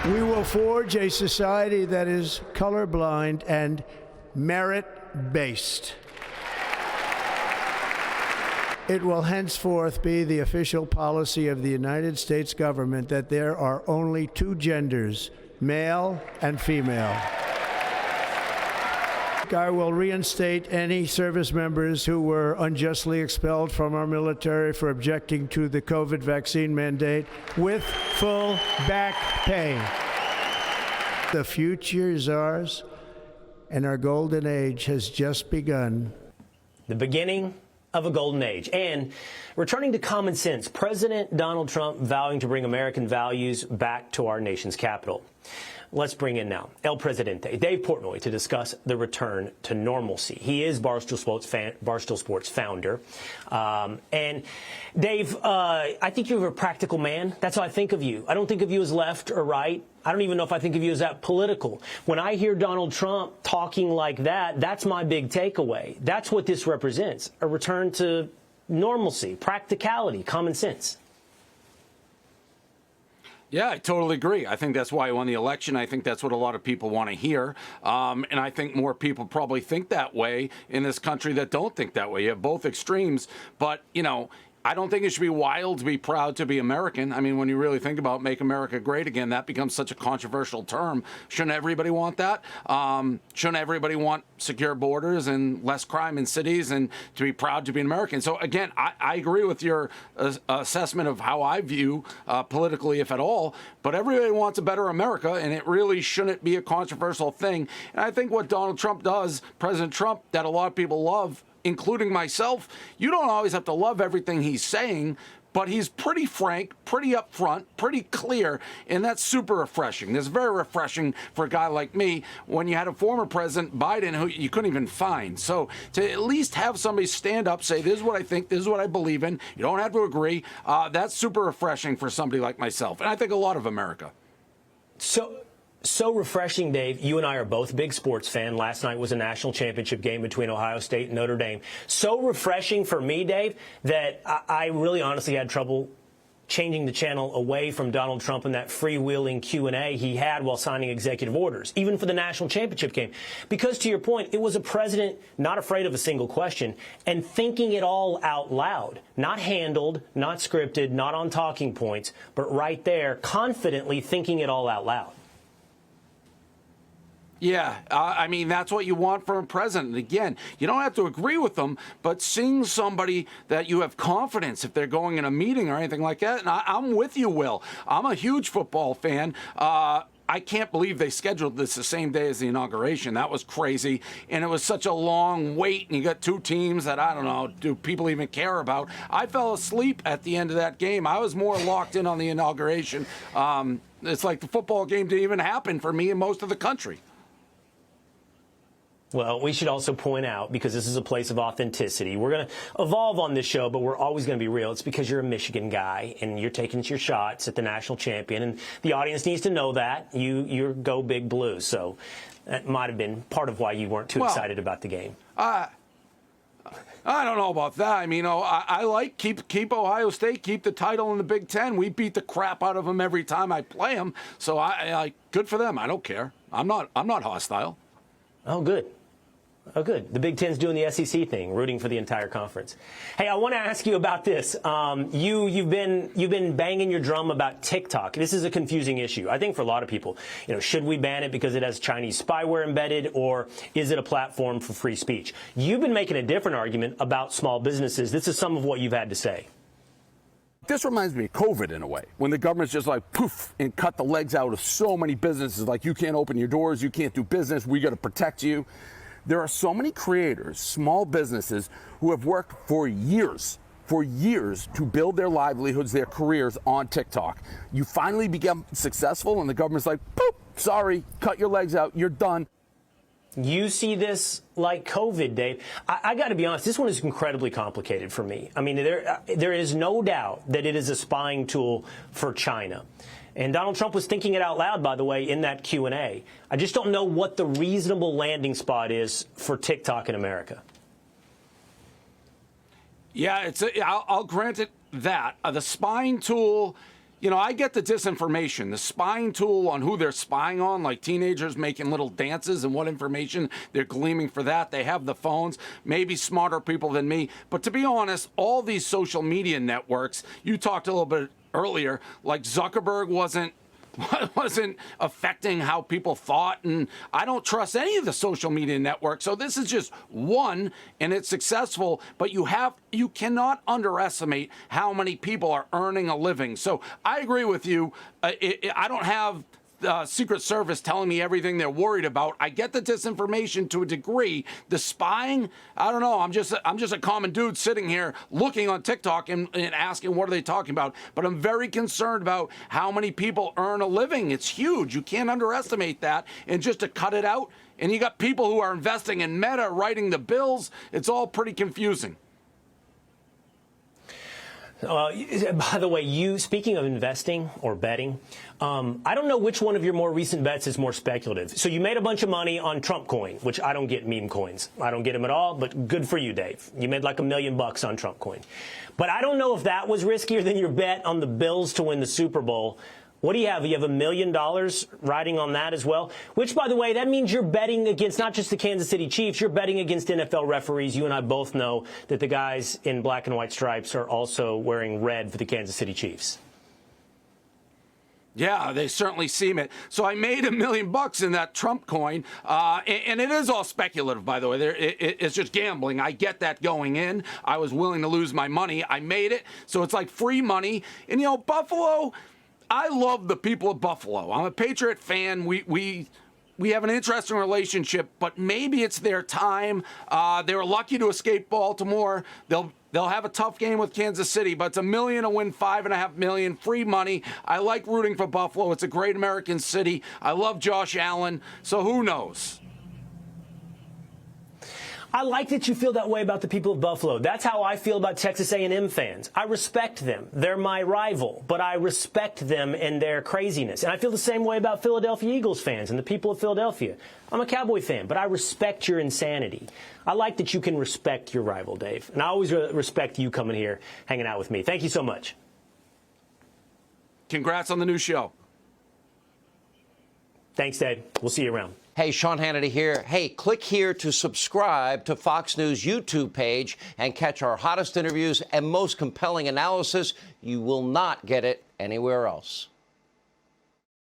We will forge a society that is colorblind and merit-based. It will henceforth be the official policy of the United States government that there are only two genders, male and female. I will reinstate any service members who were unjustly expelled from our military for objecting to the COVID vaccine mandate with full back pay. The future is ours, and our golden age has just begun. The beginning of a golden age. And returning to common sense, President Donald Trump vowing to bring American values back to our nation's capital. Let's bring in now El Presidente, Dave Portnoy, to discuss the return to normalcy. He is Barstool Sports founder. And Dave, I think you're a practical man. That's how I think of you. I don't think of you as left or right. I don't even know if I think of you as that political. When I hear Donald Trump talking like that, that's my big takeaway. That's what this represents, a return to normalcy, practicality, common sense. Yeah, I totally agree. I think that's why he won the election. I think that's what a lot of people want to hear. And I think more people probably think that way in this country that don't think that way. You have both extremes. But, you know, I don't think it should be wild to be proud to be American. I mean, when you really think about Make America Great Again, that becomes such a controversial term. Shouldn't everybody want that? Shouldn't everybody want secure borders and less crime in cities and to be proud to be an American? So, again, I agree with your assessment of how I view politically, if at all. But everybody wants a better America, and it really shouldn't be a controversial thing. And I think what Donald Trump does, President Trump, that a lot of people love, including myself, you don't always have to love everything he's saying, but he's pretty frank, pretty upfront, pretty clear, and that's super refreshing. It's very refreshing for a guy like me when you had a former President, Biden, who you couldn't even find. So to at least have somebody stand up, say, this is what I think, this is what I believe in, you don't have to agree, that's super refreshing for somebody like myself, and I think a lot of America. So refreshing, Dave. You and I are both big sports fans. Last night was a national championship game between Ohio State and Notre Dame. So refreshing for me, Dave, that I really honestly had trouble changing the channel away from Donald Trump and that freewheeling Q&A he had while signing executive orders, even for the national championship game. Because to your point, it was a president not afraid of a single question and thinking it all out loud, not handled, not scripted, not on talking points, but right there, confidently thinking it all out loud. Yeah, I mean, that's what you want from a president. Again, you don't have to agree with them, but seeing somebody that you have confidence if they're going in a meeting or anything like that. And I'm with you, Will. I'm a huge football fan. I can't believe they scheduled this the same day as the inauguration. That was crazy. And it was such a long wait, and you got two teams that, I don't know, do people even care about? I fell asleep at the end of that game. I was more locked in on the inauguration. It's like the football game didn't even happen for me and most of the country. Well, we should also point out, because this is a place of authenticity, we're going to evolve on this show, but we're always going to be real. It's because you're a Michigan guy and you're taking your shots at the national champion, and the audience needs to know that. You go Big Blue. So that might have been part of why you weren't too excited about the game. I don't know about that. I mean, I like keep Ohio State, keep the title in the Big Ten. We beat the crap out of them every time I play them. So I good for them. I don't care. I'm not hostile. Oh, good. Oh, good. The Big Ten's doing the SEC thing, rooting for the entire conference. Hey, I want to ask you about this. You've been banging your drum about TikTok. This is a confusing issue, I think, for a lot of people. You know, should we ban it because it has Chinese spyware embedded, or is it a platform for free speech? You've been making a different argument about small businesses. This is some of what you've had to say. This reminds me of COVID in a way, when the government's just like poof and cut the legs out of so many businesses. Like, you can't open your doors, you can't do business, we got to protect you. There are so many creators, small businesses, who have worked for years to build their livelihoods, their careers on TikTok. You finally become successful and the government's like, poop, sorry, cut your legs out, you're done. You see this like COVID, Dave. I got to be honest, this one is incredibly complicated for me. I mean, there is no doubt that it is a spying tool for China. And Donald Trump was thinking it out loud, by the way, in that Q&A. I just don't know what the reasonable landing spot is for TikTok in America. Yeah, I'll grant it that. The spying tool, you know, I get the disinformation, the spying tool on who they're spying on, like teenagers making little dances and what information they're gleaming for that. They have the phones, maybe smarter people than me. But to be honest, all these social media networks, you talked a little bit earlier, like Zuckerberg wasn't affecting how people thought, and I don't trust any of the social media networks. So this is just one, and it's successful, but you cannot underestimate how many people are earning a living. So I agree with you. I don't have Secret Service telling me everything they're worried about. I get the disinformation to a degree. The spying, I don't know. I'm just a common dude sitting here looking on TikTok and asking what are they talking about. But I'm very concerned about how many people earn a living. It's huge. You can't underestimate that. And just to cut it out, and you got people who are investing in Meta, writing the bills. It's all pretty confusing. By the way, speaking of investing or betting, I don't know which one of your more recent bets is more speculative. So you made a bunch of money on Trump coin, which I don't get meme coins. I don't get them at all, but good for you, Dave. You made like $1 million on Trump coin. But I don't know if that was riskier than your bet on the Bills to win the Super Bowl. What do you have? You have $1 million riding on that as well, which, by the way, that means you're betting against not just the Kansas City Chiefs, you're betting against NFL referees. You and I both know that the guys in black and white stripes are also wearing red for the Kansas City Chiefs. Yeah, they certainly seem it. So I made $1 million in that Trump coin, and it is all speculative, by the way. It's just gambling. I get that going in. I was willing to lose my money. I made it, so it's like free money. And, you know, Buffalo, I love the people of Buffalo. I'm a Patriot fan. We have an interesting relationship, but maybe it's their time. They were lucky to escape Baltimore. They'll have a tough game with Kansas City, but it's $1 million to win $5.5 million, free money. I like rooting for Buffalo. It's a great American city. I love Josh Allen, so who knows? I like that you feel that way about the people of Buffalo. That's how I feel about Texas A&M fans. I respect them. They're my rival, but I respect them and their craziness. And I feel the same way about Philadelphia Eagles fans and the people of Philadelphia. I'm a Cowboy fan, but I respect your insanity. I like that you can respect your rival, Dave. And I always respect you coming here, hanging out with me. Thank you so much. Congrats on the new show. Thanks, Dave. We'll see you around. Hey, Sean Hannity here. Hey, click here to subscribe to Fox News YouTube page and catch our hottest interviews and most compelling analysis. You will not get it anywhere else.